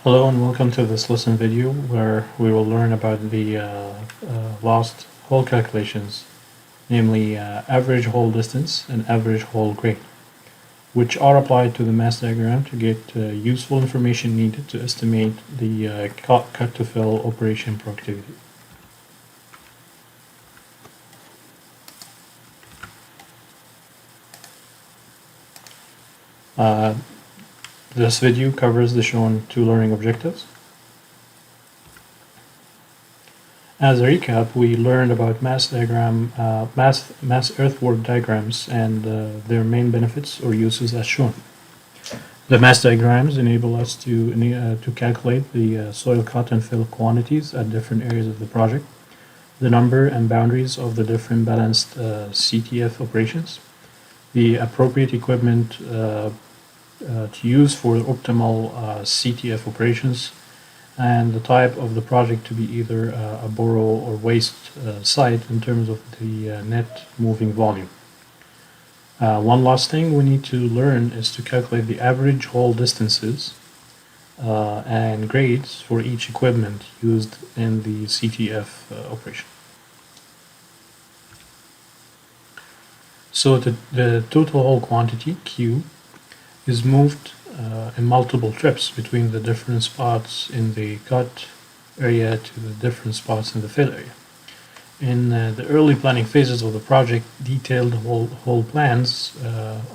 Hello and welcome to this lesson video where we will learn about the lost hole calculations, namely average hole distance and average hole grade, which are applied to the mass diagram to get useful information needed to estimate the cut to fill operation productivity. This video covers the shown two learning objectives. As a recap, we learned about mass earthwork diagrams and their main benefits or uses as shown. The mass diagrams enable us to calculate the soil cut and fill quantities at different areas of the project, the number and boundaries of the different balanced CTF operations, the appropriate equipment to use for optimal CTF operations, and the type of the project to be either a borrow or waste site in terms of the net moving volume. One last thing we need to learn is to calculate the average hole distances and grades for each equipment used in the CTF operation. So the total hole quantity, Q, is moved in multiple trips between the different spots in the cut area to the different spots in the fill area. In the early planning phases of the project, detailed hole plans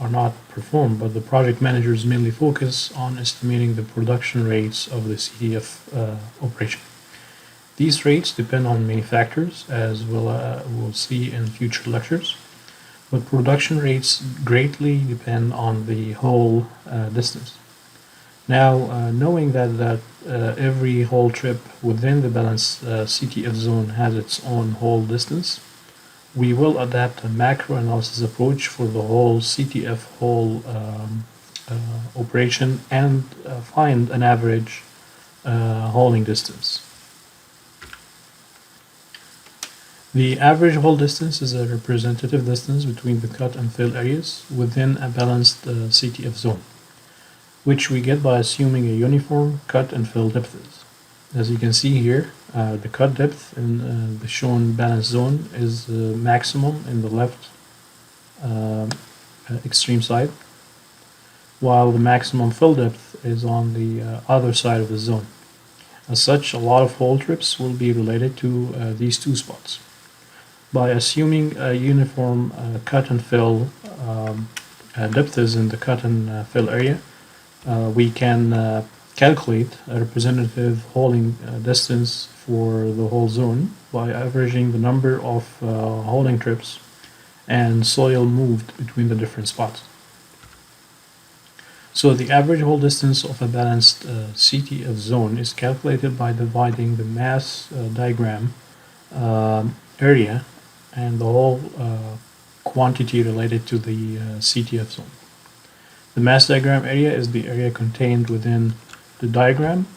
are not performed, but the project managers mainly focus on estimating the production rates of the CTF operation. These rates depend on many factors, as we'll see in future lectures. But production rates greatly depend on the hole distance. Now, knowing that every hole trip within the balanced CTF zone has its own hole distance, we will adapt a macro analysis approach for the whole CTF hole operation and find an average holing distance. The average hole distance is a representative distance between the cut and fill areas within a balanced CTF zone, which we get by assuming a uniform cut and fill depths. As you can see here, the cut depth in the shown balanced zone is maximum in the left extreme side, while the maximum fill depth is on the other side of the zone. As such, a lot of hole trips will be related to these two spots. By assuming a uniform cut and fill depths in the cut and fill area, we can calculate a representative holing distance for the whole zone by averaging the number of holing trips and soil moved between the different spots. So the average hole distance of a balanced CTF zone is calculated by dividing the mass diagram area and the whole quantity related to the CTF zone. The mass diagram area is the area contained within the diagram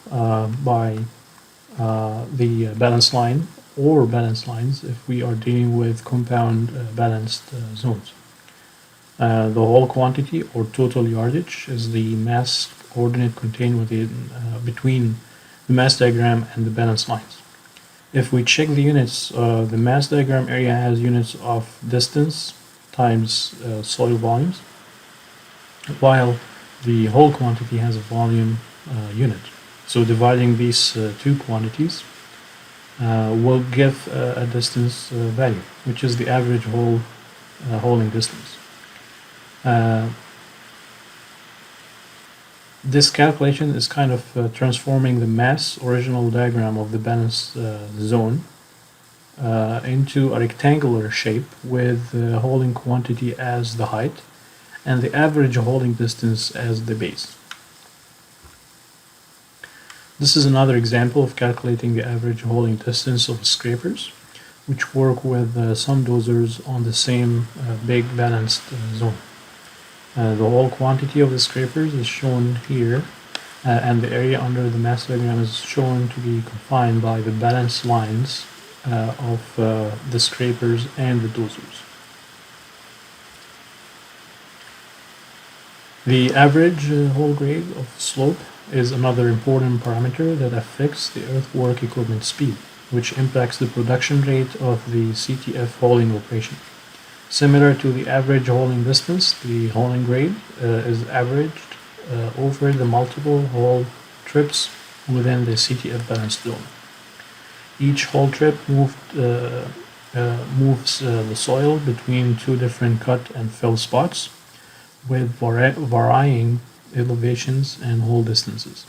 by the balance line or balance lines if we are dealing with compound balanced zones. The whole quantity or total yardage is the mass coordinate contained within between the mass diagram and the balance lines. If we check the units, the mass diagram area has units of distance times soil volumes, while the whole quantity has a volume unit. So dividing these two quantities will give a distance value, which is the average holing distance. This calculation is kind of transforming the mass original diagram of the balanced zone into a rectangular shape with the holing quantity as the height and the average holing distance as the base. This is another example of calculating the average holing distance of scrapers, which work with some dozers on the same big balanced zone. The whole quantity of the scrapers is shown here, and the area under the mass diagram is shown to be confined by the balance lines of the scrapers and the dozers. The average hole grade of slope is another important parameter that affects the earthwork equipment speed, which impacts the production rate of the CTF hauling operation. Similar to the average hauling distance, the hauling grade is averaged over the multiple haul trips within the CTF balanced zone. Each haul trip moves the soil between two different cut and fill spots with varying elevations and haul distances.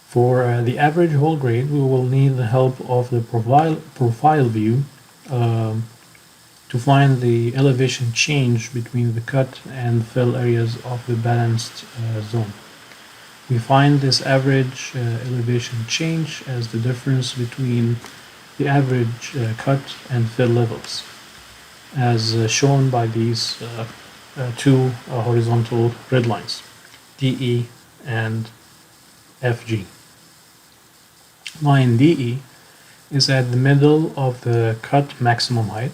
For the average haul grade, we will need the help of the profile view to find the elevation change between the cut and fill areas of the balanced zone. We find this average elevation change as the difference between the average cut and fill levels, as shown by these two horizontal red lines, DE and FG. Line DE is at the middle of the cut maximum height,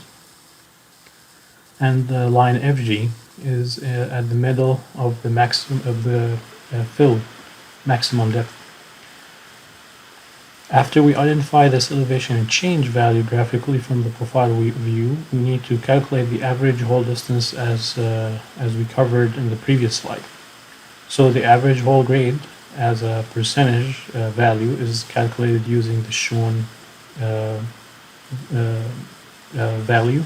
and the line FG is at the middle of the fill maximum depth. After we identify this elevation and change value graphically from the profile view, we need to calculate the average haul distance as we covered in the previous slide. So the average haul grade as a percentage value is calculated using the shown value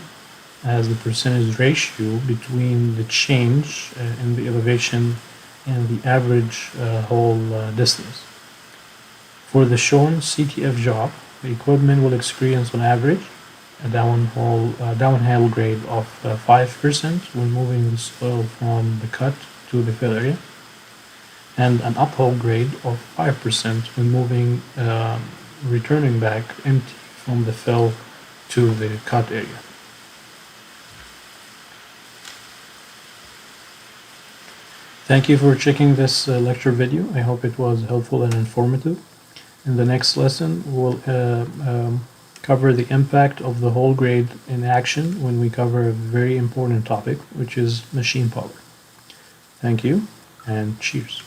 as the percentage ratio between the change in the elevation and the average haul distance. For the shown CTF job, the equipment will experience on average a downhill grade of 5% when moving the soil from the cut to the fill area, and an uphill grade of 5% when returning back empty from the fill to the cut area. Thank you for checking this lecture video. I hope it was helpful and informative. In the next lesson, we'll cover the impact of the haul grade in action when we cover a very important topic, which is machine power. Thank you, and cheers.